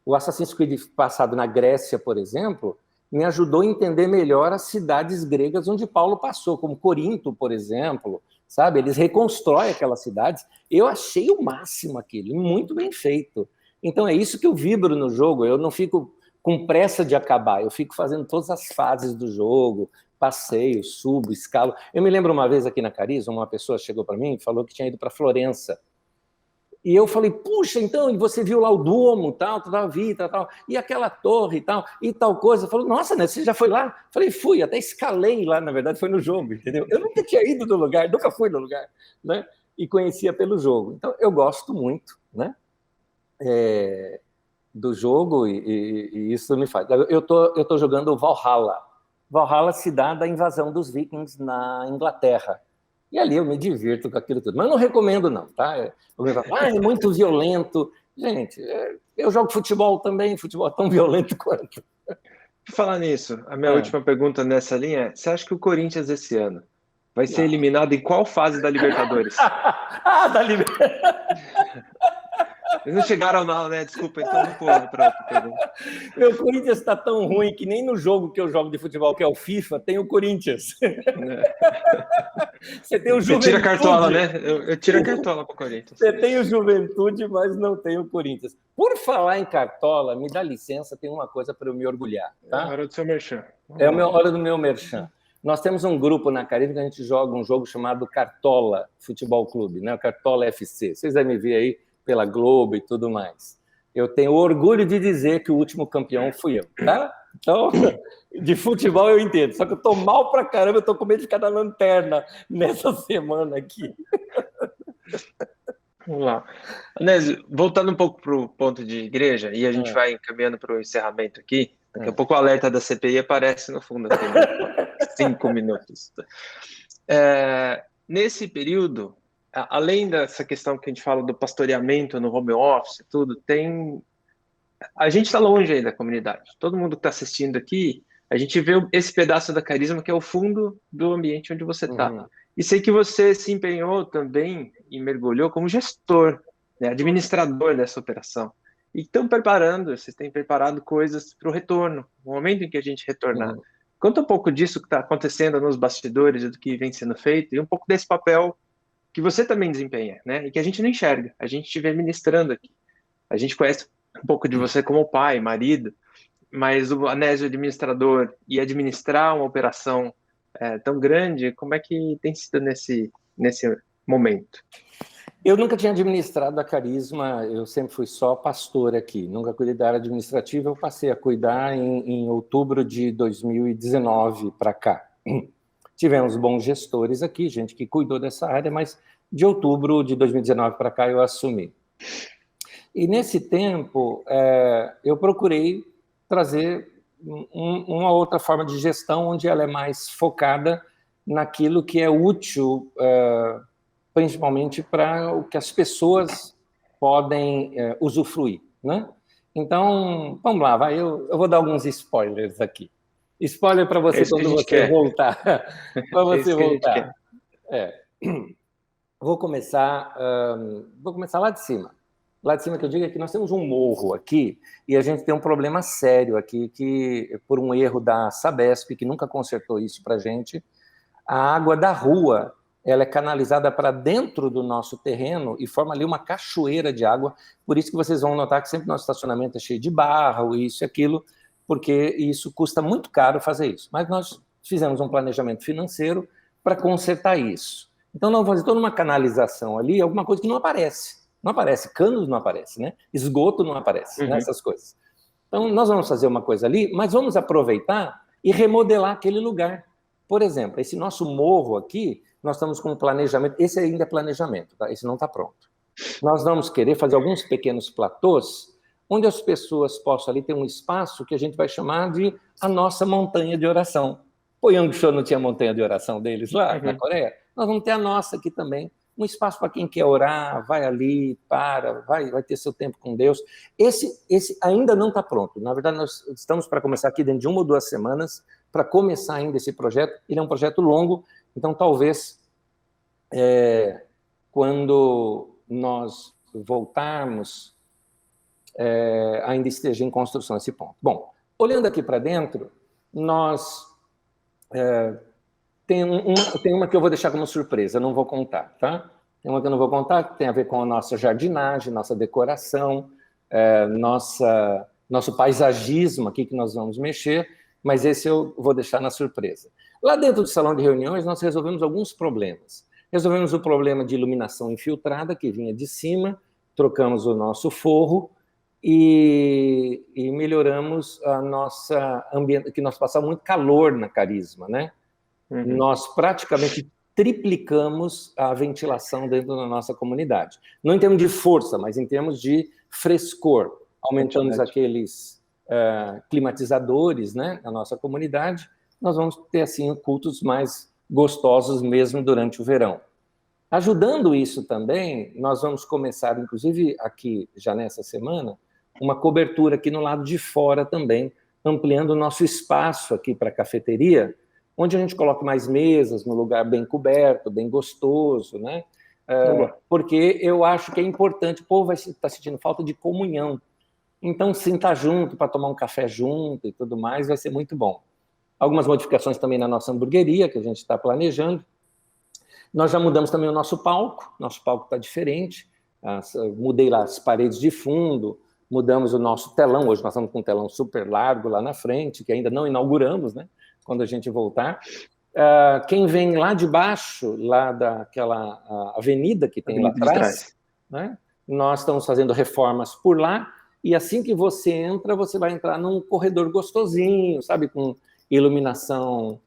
O Assassin's Creed passado na Grécia, por exemplo, me ajudou a entender melhor as cidades gregas onde Paulo passou, como Corinto, por exemplo, sabe? Eles reconstroem aquelas cidades. Eu achei o máximo aquilo, muito bem feito. Então é isso que eu vibro no jogo. Eu não fico com pressa de acabar, eu fico fazendo todas as fases do jogo, passeio, subo, escalo. Eu me lembro uma vez aqui na Carisma, uma pessoa chegou para mim e falou que tinha ido para Florença. E eu falei, puxa, então, e você viu lá o Duomo, tal, e aquela torre e tal coisa. Falou, nossa, né, você já foi lá? Falei, fui, até escalei lá, na verdade, foi no jogo, entendeu? Eu nunca tinha ido no lugar, nunca fui no lugar, né? E conhecia pelo jogo. Então, eu gosto muito, né? Do jogo e isso me faz. Eu tô jogando o Valhalla. Valhalla se dá da invasão dos vikings na Inglaterra. E ali eu me divirto com aquilo tudo. Mas não recomendo, não, tá? É muito violento. Gente, eu jogo futebol também, futebol é tão violento quanto. Por falar nisso, a minha última pergunta nessa linha é: você acha que o Corinthians esse ano vai ser eliminado em qual fase da Libertadores? Da Libertadores! Eles não chegaram não, né? Desculpa, então não pulo para outra pergunta. Meu Corinthians está tão ruim que nem no jogo que eu jogo de futebol, que é o FIFA, tem o Corinthians. Você tem o Juventude. Você tira a cartola, né? Eu tiro a cartola para o Corinthians. Você tem o Juventude, mas não tem o Corinthians. Por falar em cartola, me dá licença, tem uma coisa para eu me orgulhar. Tá? É a hora do seu merchan. É a hora do meu merchan. Nós temos um grupo na Caribe que a gente joga um jogo chamado Cartola Futebol Clube, né? O Cartola FC. Vocês devem me ver aí pela Globo e tudo mais. Eu tenho orgulho de dizer que o último campeão fui eu, tá? Então, de futebol eu entendo. Só que eu tô mal pra caramba, eu tô com medo de ficar na lanterna nessa semana aqui. Vamos lá. Anésio, voltando um pouco para o ponto de igreja, e a gente vai encaminhando para o encerramento aqui. Daqui a pouco o alerta da CPI aparece no fundo, tem 5 minutos. Nesse período, além dessa questão que a gente fala do pastoreamento no home office, tudo, a gente está longe aí da comunidade. Todo mundo que está assistindo aqui, a gente vê esse pedaço da Carisma que é o fundo do ambiente onde você está. E sei que você se empenhou também e mergulhou como gestor, né, administrador dessa operação. E vocês têm preparado coisas para o retorno, no momento em que a gente retornar. Conta um pouco disso que está acontecendo nos bastidores e do que vem sendo feito, e um pouco desse papel que você também desempenha, né? E que a gente não enxerga, a gente te vê ministrando aqui. A gente conhece um pouco de você como pai, marido, mas o Anésio administrador e administrar uma operação tão grande, como é que tem sido nesse momento? Eu nunca tinha administrado a Carisma, eu sempre fui só pastor aqui, nunca cuidei da área administrativa, eu passei a cuidar em outubro de 2019 para cá. Tivemos bons gestores aqui, gente que cuidou dessa área, mas de outubro de 2019 para cá eu assumi. E nesse tempo, eu procurei trazer uma outra forma de gestão onde ela é mais focada naquilo que é útil principalmente para o que as pessoas podem usufruir, né? Então, vamos lá, vai, eu vou dar alguns spoilers aqui. Spoiler para É você isso que a quando gente você quer. voltar. Para É você isso que a gente voltar. quer. Vou começar lá de cima. Lá de cima que eu digo é que nós temos um morro aqui e a gente tem um problema sério aqui, que por um erro da Sabesp, que nunca consertou isso para a gente, a água da rua ela é canalizada para dentro do nosso terreno e forma ali uma cachoeira de água. Por isso que vocês vão notar que sempre nosso estacionamento é cheio de barro, isso e aquilo, porque isso custa muito caro fazer isso. Mas nós fizemos um planejamento financeiro para consertar isso. Então, nós vamos fazer toda uma canalização ali, alguma coisa que não aparece. Não aparece, canos não aparece, né? Esgoto não aparece, né? Essas coisas. Então, nós vamos fazer uma coisa ali, mas vamos aproveitar e remodelar aquele lugar. Por exemplo, esse nosso morro aqui, nós estamos com um planejamento, esse ainda é planejamento, tá? Esse não está pronto. Nós vamos querer fazer alguns pequenos platôs, onde as pessoas possam ali ter um espaço que a gente vai chamar de a nossa montanha de oração. O Yangshuo não tinha montanha de oração deles lá na Coreia? Nós vamos ter a nossa aqui também. Um espaço para quem quer orar, vai ali, vai ter seu tempo com Deus. Esse ainda não está pronto. Na verdade, nós estamos para começar aqui dentro de 1 ou 2 semanas, para começar ainda esse projeto. Ele é um projeto longo, então talvez quando nós voltarmos, ainda esteja em construção esse ponto. Bom, olhando aqui para dentro, nós... Tem uma que eu vou deixar como surpresa, não vou contar, tá? Tem uma que eu não vou contar, que tem a ver com a nossa jardinagem, nossa decoração, nosso paisagismo aqui que nós vamos mexer, mas esse eu vou deixar na surpresa. Lá dentro do salão de reuniões, nós resolvemos alguns problemas. Resolvemos o problema de iluminação infiltrada, que vinha de cima, trocamos o nosso forro e melhoramos a nossa ambiente, que nós passamos muito calor na Carisma, né? Nós praticamente triplicamos a ventilação dentro da nossa comunidade. Não em termos de força, mas em termos de frescor. Aumentamos aqueles climatizadores, né, na nossa comunidade. Nós vamos ter, assim, cultos mais gostosos mesmo durante o verão. Ajudando isso também, nós vamos começar, inclusive aqui já nessa semana, uma cobertura aqui no lado de fora também, ampliando o nosso espaço aqui para a cafeteria, onde a gente coloca mais mesas, num lugar bem coberto, bem gostoso, né? Porque eu acho que é importante, o povo vai estar sentindo falta de comunhão. Então, sentar junto para tomar um café junto e tudo mais, vai ser muito bom. Algumas modificações também na nossa hamburgueria, que a gente está planejando. Nós já mudamos também o nosso palco está diferente. Mudei lá as paredes de fundo, mudamos o nosso telão, hoje nós estamos com um telão super largo lá na frente, que ainda não inauguramos, né? Quando a gente voltar. Quem vem lá de baixo, lá daquela avenida que tem lá atrás, né? Nós estamos fazendo reformas por lá, e assim que você entra, você vai entrar num corredor gostosinho, sabe, com iluminação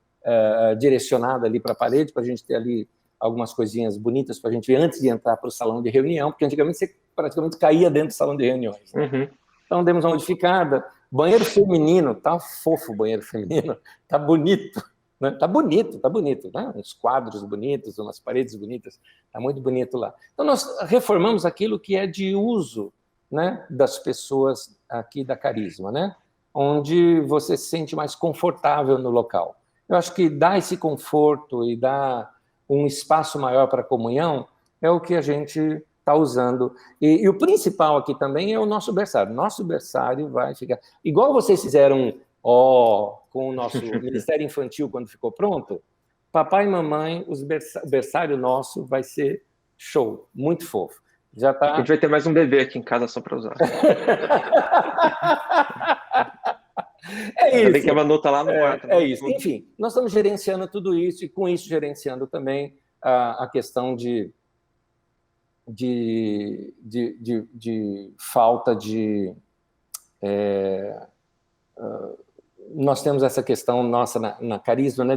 direcionada ali para a parede, para a gente ter ali algumas coisinhas bonitas para a gente ver antes de entrar para o salão de reunião, porque antigamente você praticamente caía dentro do salão de reuniões, né? Então, demos uma modificada. Banheiro feminino, tá fofo o banheiro feminino, tá bonito, né? Tá bonito, né? Uns quadros bonitos, umas paredes bonitas, tá muito bonito lá. Então, nós reformamos aquilo que é de uso, né, das pessoas aqui da Carisma, né? Onde você se sente mais confortável no local. Eu acho que dar esse conforto e dar um espaço maior para a comunhão é o que a gente está usando. E o principal aqui também é o nosso berçário. Nosso berçário vai ficar... Igual vocês fizeram com o nosso Ministério Infantil quando ficou pronto, papai e mamãe, o berçário nosso vai ser show, muito fofo. Já tá... A gente vai ter mais um bebê aqui em casa só para usar. É isso. Tem que a Manu tá lá no quarto. É isso. Enfim, nós estamos gerenciando tudo isso e, com isso, gerenciando também a questão de falta de... nós temos essa questão nossa na Carisma, né,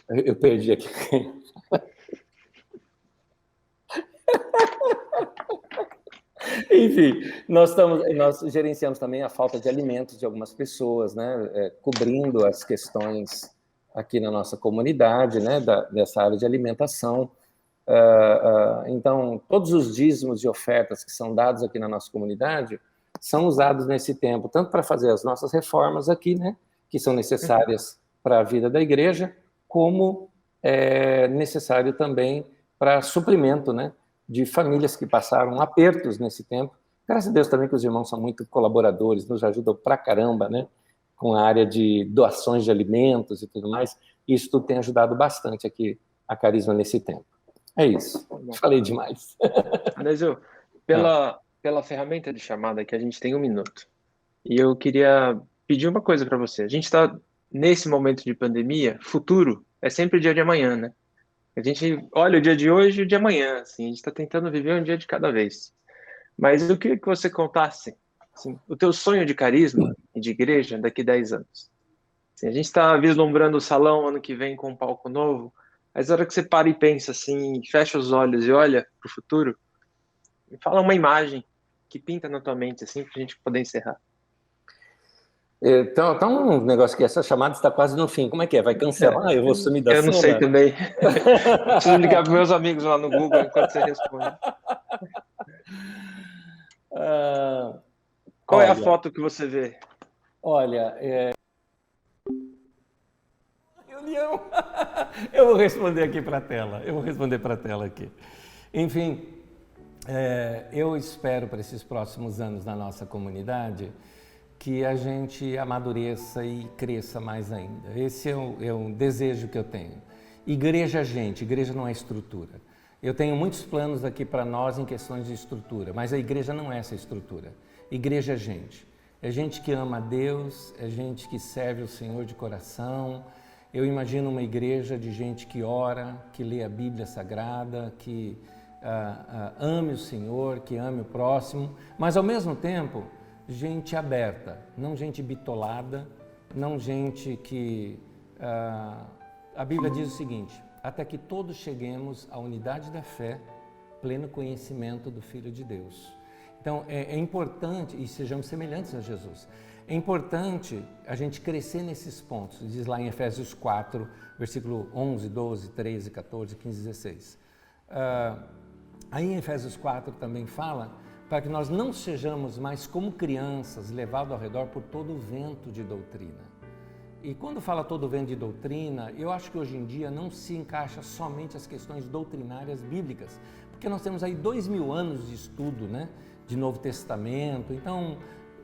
eu perdi aqui. Enfim, nós gerenciamos também a falta de alimentos de algumas pessoas, né, cobrindo as questões aqui na nossa comunidade, né, dessa área de alimentação. Então, todos os dízimos e ofertas que são dados aqui na nossa comunidade são usados nesse tempo, tanto para fazer as nossas reformas aqui, né, que são necessárias para a vida da igreja, como necessário também para suprimento, né, de famílias que passaram apertos nesse tempo. Graças a Deus também que os irmãos são muito colaboradores, nos ajudam pra caramba, né, com a área de doações de alimentos e tudo mais. Isso tudo tem ajudado bastante aqui a Carisma nesse tempo. É isso. Falei demais. Anésio, pela ferramenta de chamada que a gente tem 1 minuto, e eu queria pedir uma coisa para você. A gente está nesse momento de pandemia, futuro é sempre o dia de amanhã, né? A gente olha o dia de hoje e o de amanhã, assim, a gente está tentando viver um dia de cada vez. Mas eu queria que você contasse assim, o teu sonho de carisma e de igreja daqui 10 anos. Assim, a gente está vislumbrando o salão ano que vem com um palco novo, mas na hora que você para e pensa assim, fecha os olhos e olha para o futuro, fala uma imagem que pinta na tua mente, assim, para a gente poder encerrar. Então, um negócio que essa chamada está quase no fim. Como é que é? Vai cancelar? Eu vou sumir da cena? Eu não sei também. Preciso ligar para meus amigos lá no Google enquanto você responde. Qual é a foto que você vê? Olha, reunião. Eu vou responder aqui para a tela. Eu vou responder para a tela aqui. Enfim, eu espero para esses próximos anos na nossa comunidade que a gente amadureça e cresça mais ainda. Esse é um desejo que eu tenho. Igreja, gente, igreja não é estrutura. Eu tenho muitos planos aqui para nós em questões de estrutura, mas a igreja não é essa estrutura. Igreja é gente. É gente que ama a Deus, é gente que serve o Senhor de coração. Eu imagino uma igreja de gente que ora, que lê a Bíblia Sagrada, que ame o Senhor, que ame o próximo, mas ao mesmo tempo, gente aberta, não gente bitolada, não gente que... a Bíblia diz o seguinte: até que todos cheguemos à unidade da fé, pleno conhecimento do Filho de Deus. Então, é importante, e sejamos semelhantes a Jesus, é importante a gente crescer nesses pontos. Diz lá em Efésios 4, versículo 11, 12, 13, 14, 15, 16. Aí em Efésios 4 também fala para que nós não sejamos mais como crianças, levados ao redor por todo o vento de doutrina. E quando fala todo o vento de doutrina, eu acho que hoje em dia não se encaixa somente as questões doutrinárias bíblicas, porque nós temos aí 2000 anos de estudo, né, de Novo Testamento. Então,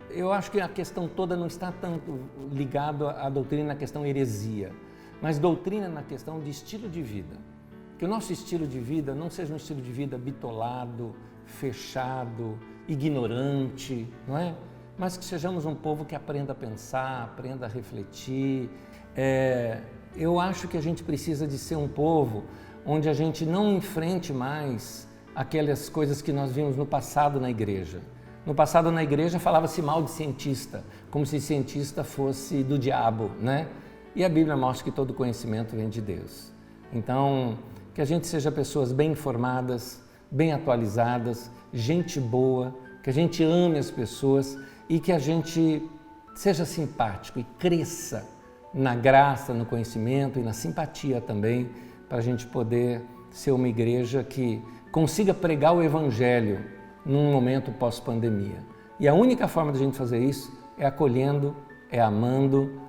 eu acho que a questão toda não está tanto ligada à doutrina na questão heresia, mas doutrina na questão de estilo de vida. Que o nosso estilo de vida não seja um estilo de vida bitolado, fechado, ignorante, não é? Mas que sejamos um povo que aprenda a pensar, aprenda a refletir. Eu acho que a gente precisa de ser um povo onde a gente não enfrente mais aquelas coisas que nós vimos no passado na igreja. No passado na igreja falava-se mal de cientista, como se cientista fosse do diabo, né? E a Bíblia mostra que todo conhecimento vem de Deus. Então, que a gente seja pessoas bem informadas, bem atualizadas, gente boa, que a gente ame as pessoas e que a gente seja simpático e cresça na graça, no conhecimento e na simpatia também, para a gente poder ser uma igreja que consiga pregar o Evangelho num momento pós-pandemia. E a única forma de a gente fazer isso é acolhendo, é amando,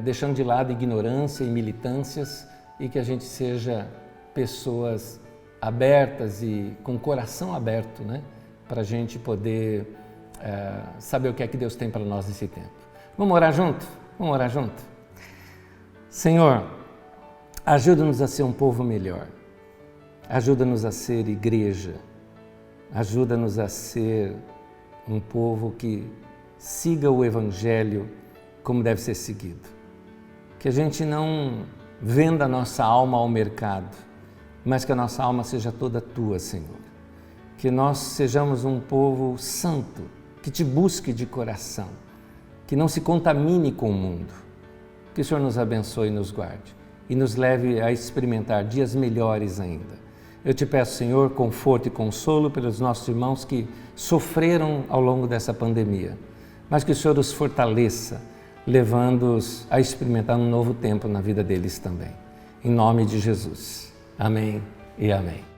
deixando de lado ignorância e militâncias e que a gente seja pessoas abertas e com o coração aberto, né? Para a gente poder saber o que é que Deus tem para nós nesse tempo. Vamos orar junto? Vamos orar junto? Senhor, ajuda-nos a ser um povo melhor. Ajuda-nos a ser igreja. Ajuda-nos a ser um povo que siga o Evangelho como deve ser seguido. Que a gente não venda a nossa alma ao mercado, mas que a nossa alma seja toda tua, Senhor. Que nós sejamos um povo santo, que te busque de coração, que não se contamine com o mundo. Que o Senhor nos abençoe e nos guarde e nos leve a experimentar dias melhores ainda. Eu te peço, Senhor, conforto e consolo pelos nossos irmãos que sofreram ao longo dessa pandemia, mas que o Senhor os fortaleça levando-os a experimentar um novo tempo na vida deles também. Em nome de Jesus. Amém e amém.